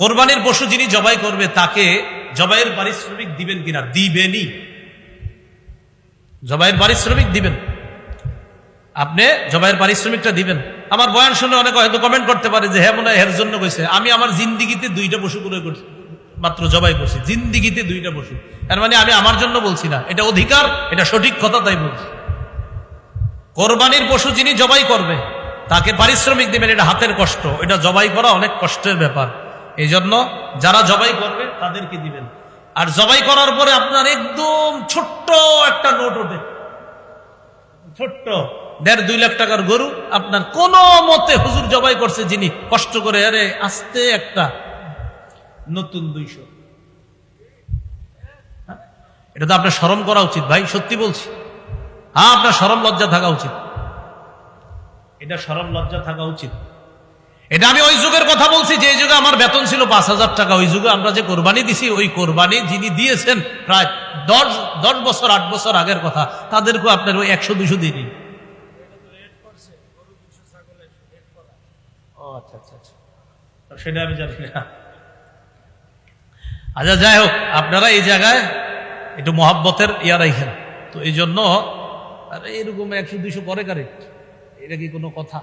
কোরবানির পশু যিনি জবাই করবে তাকে জবাইয়ের পারিশ্রমিক দিবেন কিনা? দিবেনই। জবাইয়ের পারিশ্রমিক দিবেন, আপনি জবাইয়ের পারিশ্রমিকটা দিবেন। আমার বয়ান শুনে অনেকে হয়তো কমেন্ট করতে পারে যে হ্যাঁ মনে হয় এর জন্য কইছে। আমি আমার জিন্দিগিতে 2টা পশু করে করছি, মাত্র জবাই করছি জিন্দিগিতে 2টা পশু। এর মানে আমি আমার জন্য বলছি না, এটা অধিকার, এটা সঠিক কথা, তাই বলছি। কোরবানির পশু যিনি জবাই করবে তাকে পারিশ্রমিক দিবেন, এটা হাতের কষ্ট, এটা জবাই করা অনেক কষ্টের ব্যাপার। এই জন্য যারা জবাই করবে তাদেরকে দিবেন। আর জবাই করার পরে আপনার একদম ছোট্ট একটা নোট ওঠে, ছোট্ট 1.5-2 লাখ টাকার গরু আপনার কোন মতে হুজুর জবাই করছে যিনি কষ্ট করে, আরে আস্তে একটা নতুন 200। এটা তো আপনার শরম করা উচিত ভাই, সত্যি বলছি। হ্যাঁ, আপনার শরম লজ্জা থাকা উচিত, এটা শরম লজ্জা থাকা উচিত। এটা আমি ওই যুগের কথা বলছি যে যুগে আমার বেতন ছিল 5,000 টাকা। ওই যুগে আমরা যে কোরবানি দিছি, ওই কোরবানি যিনি দিয়েছেন প্রায় 10 বছর 8 বছর আগের কথা, তাদেরকেও আপনার ওই 100-200 দিনই। আচ্ছা আচ্ছা আচ্ছা, সেটা আমি জানি না। আচ্ছা, যাই হোক, আপনারা এই জায়গায় একটু মহাব্বতের ইয়া রাখেন। তো এই জন্য এরকম 100-200 করে কারে, এটা কি কোনো কথা?